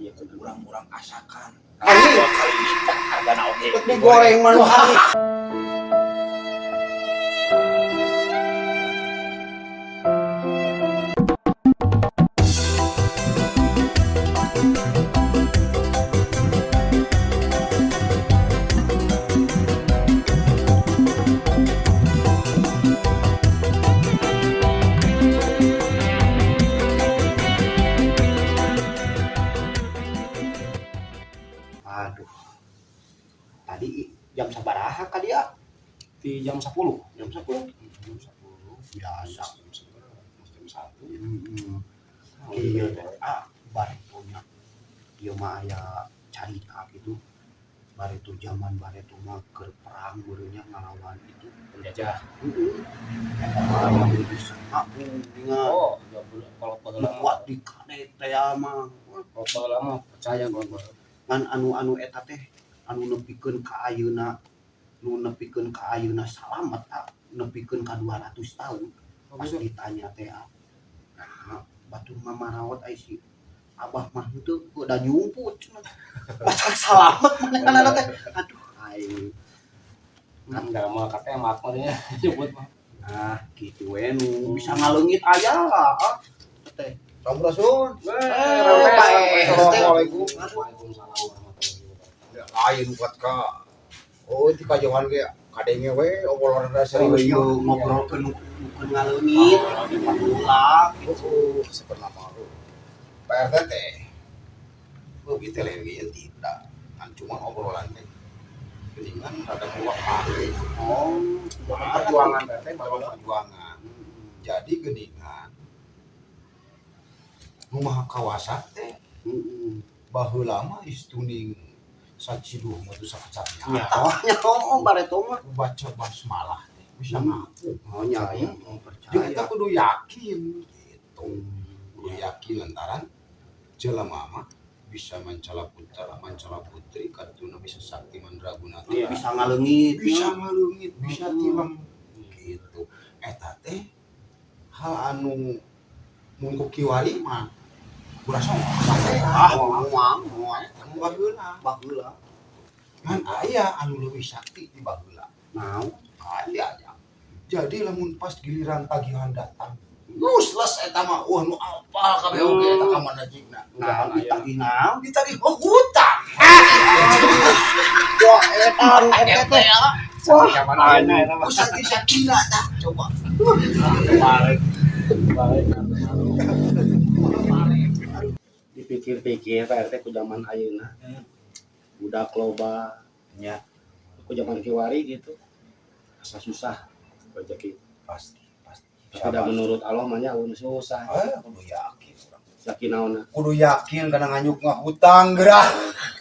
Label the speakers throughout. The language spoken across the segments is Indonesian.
Speaker 1: Iya kurang asakan.
Speaker 2: Dua
Speaker 1: kali lipat hargana oge.
Speaker 2: Digoreng manu hari. Aduh. Tadi jam sabaraha ka dia?
Speaker 1: Di jam 10.
Speaker 2: Jam 10.
Speaker 1: Jam 10.
Speaker 2: Biasa.
Speaker 1: Jam 11. Jam 1.
Speaker 2: Iya teh. Bari punya. Ieu mah aya carita gitu. Bari itu zaman bari itu mah keur perang beureunnya ngalawan itu
Speaker 1: Penjajah.
Speaker 2: Eta mah yang bisa ingat.
Speaker 1: Oh, kalau lama.
Speaker 2: Kuat di kade teh mah.
Speaker 1: Kalau lama percaya kalau
Speaker 2: Ngan anu eta teh anu nepikeun ka ayeuna salamet nepikeun ka 200 tahun. Pas ditanya teh nah batur mamaraot ai si Abah mah henteu udah nyumput cenah. Pas salamet manehna teh. Aduh ai.
Speaker 1: enggak mau katanya makmurnya nyebut mah.
Speaker 2: Gitu we nu bisa ngaleungit aya teh. Sampurasun.
Speaker 1: Assalamualaikum.
Speaker 3: Ya lain buat ka. Oh, di kajawan ge kadenge we obrolan serius
Speaker 2: ngobrolkeun ngaleungit ulah
Speaker 3: gitu sebenarnya mah. PRT teh. Begitu lagi tidak. Kan cuma obrolan teh. Geningan rada muak pare.
Speaker 1: Perjuangan teh
Speaker 3: perjuangan. Jadi geningan rumah kawasan teh baheula mah istuning saciduh mah tu sakacapnya.
Speaker 2: nya bareto mah
Speaker 3: Baca basmalah teh bisa ngaku.
Speaker 2: oh nya
Speaker 3: Jeung
Speaker 2: percaya
Speaker 3: eta kudu yakin gitu. Kudu yakin lantaran jelema mah bisa mancala putri kartuna bisa sakti mandraguna teh.
Speaker 2: bisa ngaleungit
Speaker 3: Bisa ngaleungit, bisa tilem gitu. Eta teh hal anu mun ku kiwari mah kurasa sampai
Speaker 2: moal
Speaker 3: baheula. Kan aya anu leuwih sakti di baheula.
Speaker 2: naon
Speaker 3: Aya nya. Jadi lamun pas giliran tagihan datang, lus eta mah nu apal kabeh oge eta ka manajigna.
Speaker 2: nah ditagih naon
Speaker 3: Ditagih hutang.
Speaker 2: wah etan teh
Speaker 1: zaman ayeuna eta mah.
Speaker 3: Sakti-saktina tah coba.
Speaker 1: Balik. Dipikir-pikir PRT ku zaman ayeuna. Budak loba nya. Ku zaman kiwari gitu. Asa susah rezeki.
Speaker 3: Pasti.
Speaker 1: Tidak menurut Allah mah nya susah.
Speaker 3: Kudu yakin.
Speaker 1: Yakin naonna?
Speaker 3: Kudu yakin kana nganyuk ngahutang geurah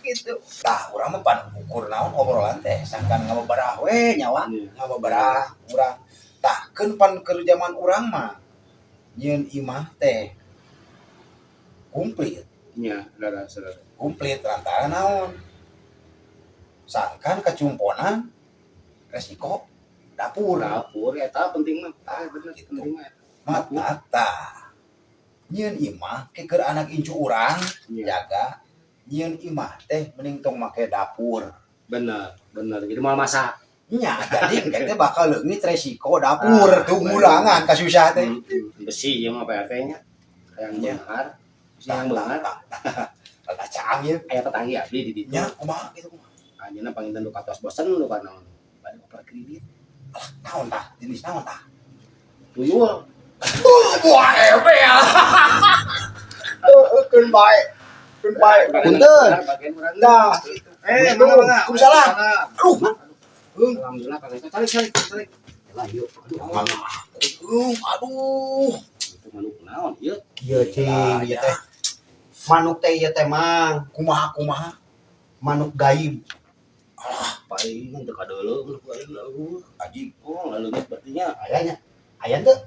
Speaker 3: gitu. Tah urang mah pan ukur naon obrolan teh sangkan ngababarah we nyawa. Ngababarah urang. Tah keun pan keur zaman urang mah nyeun imah teh komplit.
Speaker 1: Nya, saudara.
Speaker 3: Komplit lantaran naon? Sangkan kecumponan resiko dapur.
Speaker 1: Dapur eta penting mah. Bener
Speaker 3: Gitu.
Speaker 1: penting mah.
Speaker 3: Mata nyeun imah ke keur anak incu urang
Speaker 1: Iya.
Speaker 3: jaga nyeun imah teh mending tong make dapur.
Speaker 1: Bener. Jadi mau masak.
Speaker 3: Nya jadi kita bakal leungit resiko dapur tuh ngurangan kasusah teh.
Speaker 1: Besi ieu mah PRT nya. Hayang beunghar. Yang beunghar.
Speaker 3: Rada caang ye.
Speaker 1: Aya tetanggi abdi di ditu.
Speaker 3: Nya kumaha gitu kumaha.
Speaker 1: Anjeunna panginten du katos bosen lu kan naon. Bade oper kredit.
Speaker 3: Naon tah? Jenis naon tah?
Speaker 1: Tuyul.
Speaker 3: Wah, ebe ya. Keun bae. Punten.
Speaker 1: Bagian urang.
Speaker 3: Dah.
Speaker 2: mana
Speaker 3: Waalaikumsalam.
Speaker 1: Alhamdulillah Kang Esa. Cari.
Speaker 2: lah yuk
Speaker 3: Aduh.
Speaker 1: Itu manuk naon ieu?
Speaker 2: kieu cing ieu teh manuk teh ieu teh mang
Speaker 3: Kumaha.
Speaker 2: manuk gaib
Speaker 1: Paling teu kadeuleu manuk gaib lalu.
Speaker 3: Aji.
Speaker 1: Oh, lalu berarti nya
Speaker 2: ayahnya ayah tuh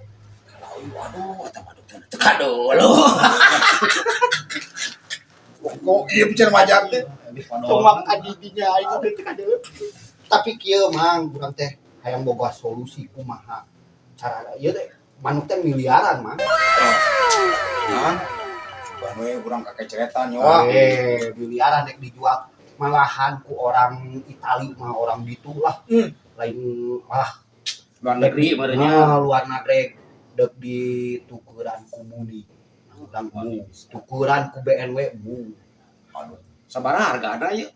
Speaker 3: Waduh, eta mah dokter teka dulu. Kok ieu picer majak teh?
Speaker 2: cuma kadidinya aing teh teu kadeu tapi kieu mang urang teh hayang boga solusi kumaha cara ieu teh manuk teh miliaran mang
Speaker 3: Nah, bukan we urang kakeceretan nyawa.
Speaker 2: Miliaran dek dijual malahan ku orang Itali mah orang ditu lah. Lain
Speaker 1: luar negeri barunya
Speaker 2: luar negeri dek ditukeran ku muni. Urang tukeran ku BNW bu.
Speaker 3: Aduh.
Speaker 1: sabaraha hargana ieu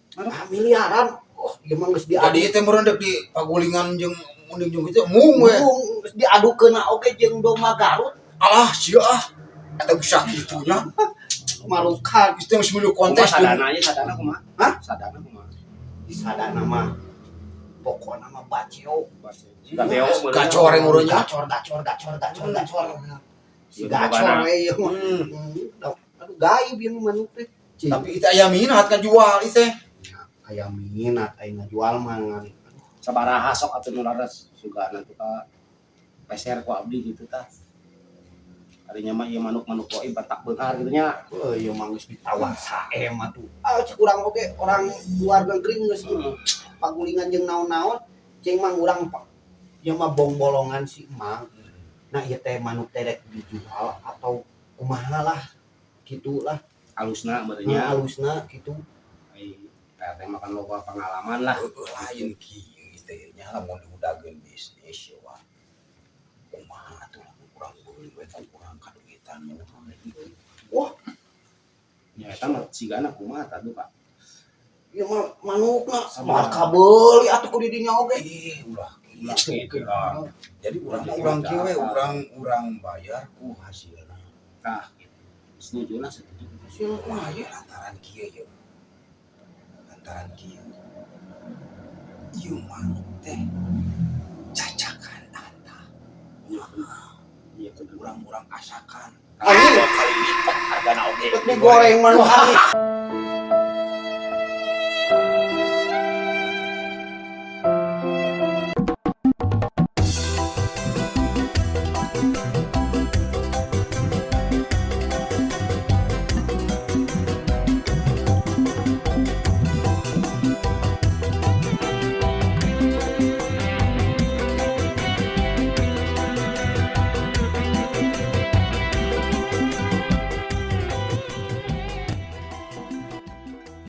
Speaker 2: Miliaran. Oh, ieu mah geus diadu.
Speaker 3: Jadi teh meureun dek di pagulingan jeung munding jeung kitu mung we.
Speaker 2: Geus diadukeun oge jeung domba Garut.
Speaker 3: Alah sia ah. Eta bisa kitunya.
Speaker 2: Malukan.
Speaker 3: Itu masih milu kontes
Speaker 1: sadana ieu sadana kumaha
Speaker 2: Hah?
Speaker 1: sadana kumaha
Speaker 2: Sadana mah pokona mah baceo.
Speaker 1: gateo
Speaker 3: Gacor yang urutnya.
Speaker 2: Gacor. Si
Speaker 1: Iya,
Speaker 2: gacor
Speaker 1: bagaimana?
Speaker 2: we ieu mah. Aduh gaib ieu manuk teh.
Speaker 3: Tapi itu aya minat kan jual itu teh.
Speaker 2: Aya minat aya ngajual mah ngan.
Speaker 1: sabaraha sok atuh nu laras sugana tuh ka peser ku abdi gitu tah arinya mah ieu manuk-manuk koi batak beunghar gitu nya
Speaker 2: Oh, ieu mah geus ditawar sae mah tuh. Cik urang oge orang luar negeri geus pagulingan jeung naon-naon, cing mah urang ieu mah bong bolongan si emang. Nah, ieu teh manuk teh rek dijual atau kumaha lah. Kitu lah.
Speaker 1: alusna
Speaker 2: Nya
Speaker 1: beureunya
Speaker 2: halusna kitu.
Speaker 1: ai teh makan loba pengalaman lah
Speaker 3: Lain kieu gitu nya lamun diudageun bisnis ya wah. Kumaha atuh urang beuli we kan urang kadugitan
Speaker 2: Wah,
Speaker 1: nya eta mah sigana kumaha tah Pak
Speaker 2: ieu mah manukna
Speaker 1: Sama.
Speaker 2: marka beuli atuh ku di dinya oge.
Speaker 3: ulah
Speaker 1: ulah
Speaker 3: gitu.
Speaker 1: kitu lah
Speaker 3: Jadi urang kieu we urang bayar ku hasilna.
Speaker 1: tah gitu setuju lah setuju
Speaker 3: Wah, ya lantaran kieu ye. Lantaran kieu. Ieu manuk teh cacakan anta.
Speaker 1: iya bener
Speaker 3: Urang-urang asakan.
Speaker 2: Anjing.
Speaker 3: 2 kali lipat hargana oge.
Speaker 2: Digoreng manuk.